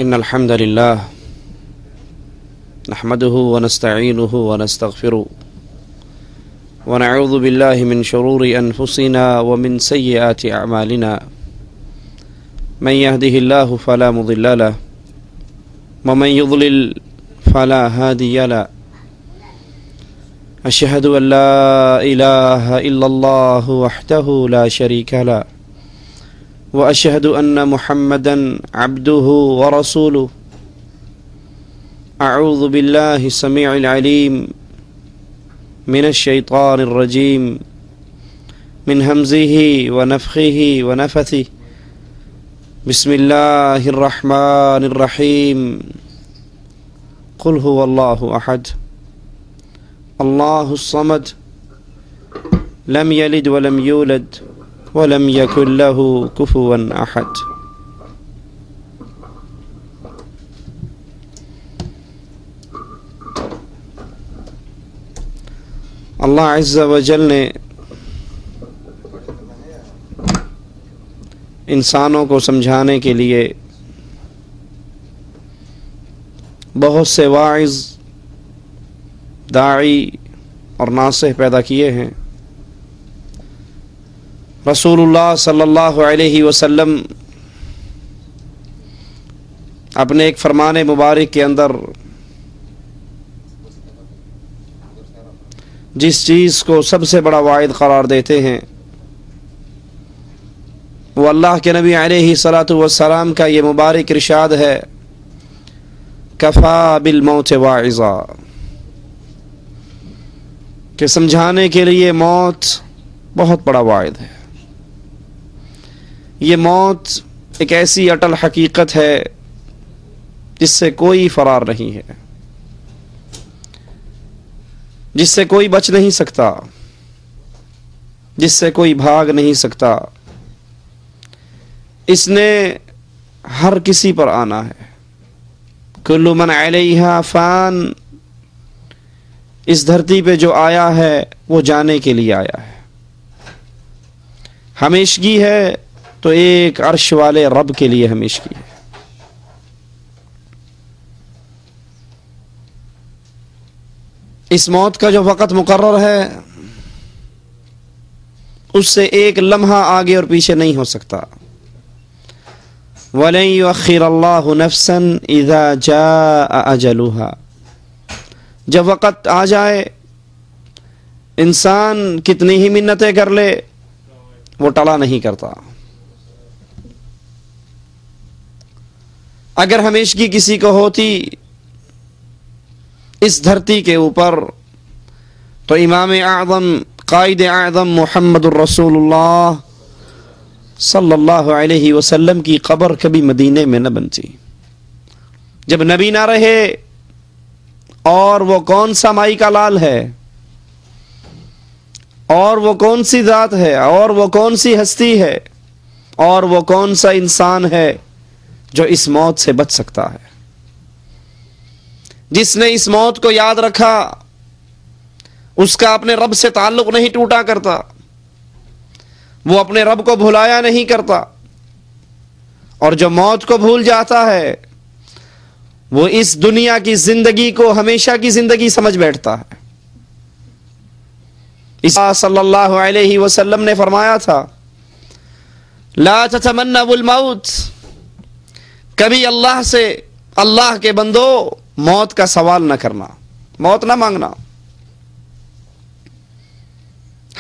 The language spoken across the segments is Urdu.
إن الحمد لله نحمده ونستعينه ونستغفره ونعوذ بالله من شرور أنفسنا ومن سيئات أعمالنا من يهده الله فلا مضل له ومن يضلل فلا هادي له أشهد أن لا إله إلا الله وحده لا شريك له وأشهد أن محمدا عبده ورسوله أعوذ بالله السميع العليم من الشيطان الرجيم من همزه ونفخه ونفثه بسم الله الرحمن الرحيم قل هو الله أحد الله الصمد لم يلد ولم يولد ولم يكن له كفوا أحد اللہ عز و جل نے انسانوں کو سمجھانے کے لیے بہت سے واعظ، داعی اور ناصح پیدا کیے ہیں۔ رسول اللہ صلی اللہ علیہ وسلم اپنے ایک فرمان مبارک کے اندر جس چیز کو سب سے بڑا واعظ قرار دیتے ہیں وہ اللہ کے نبی علیہ الصلاۃ والسلام کا یہ مبارک ارشاد ہے، کفا بالموت واعظا، کہ سمجھانے کے لیے موت بہت بڑا واعظ ہے۔ یہ موت ایک ایسی اٹل حقیقت ہے جس سے کوئی فرار نہیں ہے، جس سے کوئی بچ نہیں سکتا، جس سے کوئی بھاگ نہیں سکتا۔ اس نے ہر کسی پر آنا ہے۔ کل من علیہا فان، اس دھرتی پہ جو آیا ہے وہ جانے کے لیے آیا ہے۔ ہمیشگی ہے تو ایک عرش والے رب کے لیے ہمیشگی ہے۔ اس موت کا جو وقت مقرر ہے اس سے ایک لمحہ آگے اور پیچھے نہیں ہو سکتا۔ وَلَن يُؤَخِّرَ اللَّهُ نَفْسًا إِذَا جَاءَ أَجَلُهَا، جب وقت آ جائے انسان کتنی ہی منتیں کر لے وہ ٹلا نہیں کرتا۔ اگر ہمیشگی کسی کو ہوتی اس دھرتی کے اوپر تو امام اعظم قائد اعظم محمد الرسول اللہ صلی اللہ علیہ وسلم کی قبر کبھی مدینے میں نہ بنتی۔ جب نبی نہ رہے اور وہ کون سا مائی کا لال ہے، اور وہ کون سی ذات ہے، اور وہ کون سی ہستی ہے، اور وہ کون سا انسان ہے جو اس موت سے بچ سکتا ہے؟ جس نے اس موت کو یاد رکھا اس کا اپنے رب سے تعلق نہیں ٹوٹا کرتا، وہ اپنے رب کو بھلایا نہیں کرتا، اور جو موت کو بھول جاتا ہے وہ اس دنیا کی زندگی کو ہمیشہ کی زندگی سمجھ بیٹھتا ہے۔ صلی اللہ علیہ وسلم نے فرمایا تھا، لا تتمنوا الموت، کبھی اللہ سے، اللہ کے بندو موت کا سوال نہ کرنا، موت نہ مانگنا۔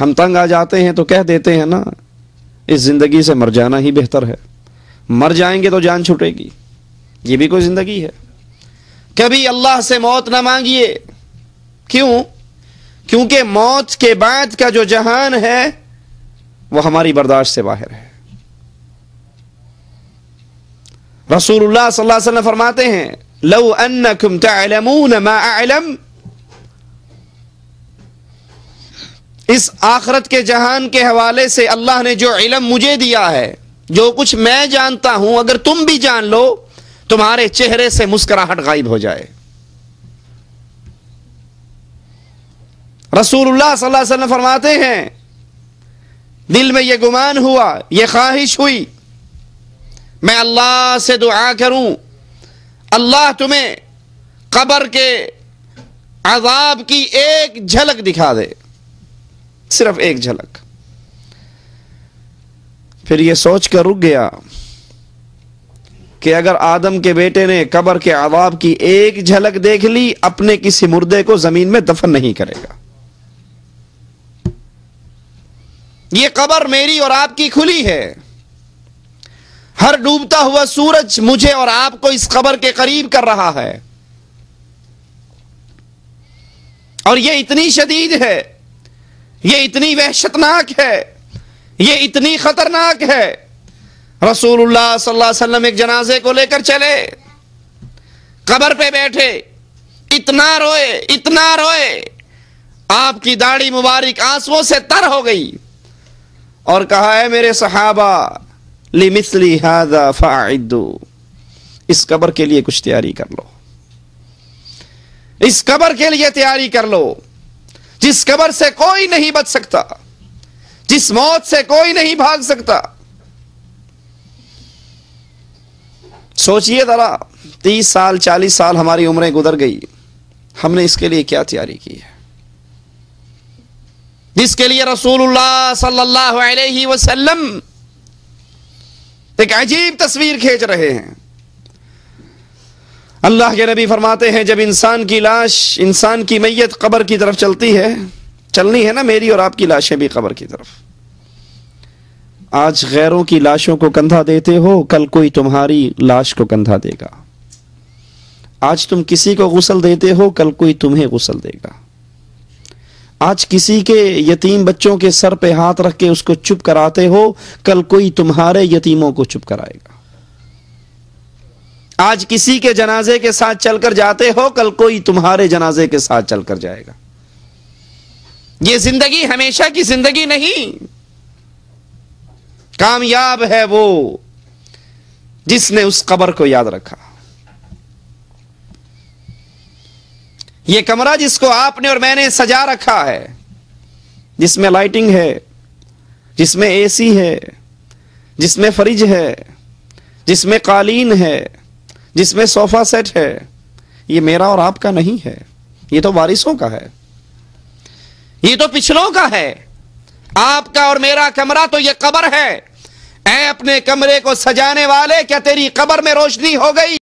ہم تنگ آ جاتے ہیں تو کہہ دیتے ہیں نا، اس زندگی سے مر جانا ہی بہتر ہے، مر جائیں گے تو جان چھوٹے گی، یہ بھی کوئی زندگی ہے؟ کبھی اللہ سے موت نہ مانگیے۔ کیوں؟ کیونکہ موت کے بعد کا جو جہان ہے وہ ہماری برداشت سے باہر ہے۔ رسول اللہ صلی اللہ علیہ وسلم فرماتے ہیں، لو انکم تعلمون ما اعلم، اس آخرت کے جہان کے حوالے سے اللہ نے جو علم مجھے دیا ہے، جو کچھ میں جانتا ہوں، اگر تم بھی جان لو تمہارے چہرے سے مسکراہٹ غائب ہو جائے۔ رسول اللہ صلی اللہ علیہ وسلم فرماتے ہیں، دل میں یہ گمان ہوا، یہ خواہش ہوئی، میں اللہ سے دعا کروں اللہ تمہیں قبر کے عذاب کی ایک جھلک دکھا دے، صرف ایک جھلک. پھر یہ سوچ کر رک گیا کہ اگر آدم کے بیٹے نے قبر کے عذاب کی ایک جھلک دیکھ لی، اپنے کسی مردے کو زمین میں دفن نہیں کرے گا. یہ قبر میری اور آپ کی کھلی ہے. ہر ڈوبتا ہوا سورج مجھے اور آپ کو اس قبر کے قریب کر رہا ہے، اور یہ اتنی شدید ہے، یہ اتنی وحشتناک ہے، یہ اتنی خطرناک ہے. رسول اللہ صلی اللہ علیہ وسلم ایک جنازے کو لے کر چلے، قبر پہ بیٹھے، اتنا روئے، آپ کی داڑھی مبارک آنسوؤں سے تر ہو گئی، اور کہا ہے میرے صحابہ لِمِثْلِ هَذَا فَأَعِدُّوا، اس قبر کے لیے کچھ تیاری کر لو، اس قبر کے لیے تیاری کر لو، جس قبر سے کوئی نہیں بچ سکتا، جس موت سے کوئی نہیں بھاگ سکتا. سوچئے ذرا، 30 سال 40 سال ہماری عمریں گزر گئی، ہم نے اس کے لیے کیا تیاری کی ہے، جس کے لیے رسول اللہ صلی اللہ علیہ وسلم ایک عجیب تصویر کھینچ رہے ہیں. اللہ کے نبی فرماتے ہیں جب انسان کی لاش، انسان کی میت قبر کی طرف چلتی ہے، چلنی ہے نا میری اور آپ کی لاشیں بھی قبر کی طرف. آج غیروں کی لاشوں کو کندھا دیتے ہو، کل کوئی تمہاری لاش کو کندھا دے گا. آج تم کسی کو غسل دیتے ہو، کل کوئی تمہیں غسل دے گا. آج کسی کے یتیم بچوں کے سر پہ ہاتھ رکھ کے اس کو چپ کراتے ہو، کل کوئی تمہارے یتیموں کو چپ کرائے گا. آج کسی کے جنازے کے ساتھ چل کر جاتے ہو، کل کوئی تمہارے جنازے کے ساتھ چل کر جائے گا. یہ زندگی ہمیشہ کی زندگی نہیں. کامیاب ہے وہ جس نے اس قبر کو یاد رکھا. یہ کمرہ جس کو آپ نے اور میں نے سجا رکھا ہے، جس میں لائٹنگ ہے، جس میں اے سی ہے، جس میں فریج ہے، جس میں قالین ہے، جس میں صوفہ سیٹ ہے، یہ میرا اور آپ کا نہیں ہے، یہ تو وارثوں کا ہے، یہ تو پچھلوں کا ہے. آپ کا اور میرا کمرہ تو یہ قبر ہے. اے اپنے کمرے کو سجانے والے، کیا تیری قبر میں روشنی ہو گئی؟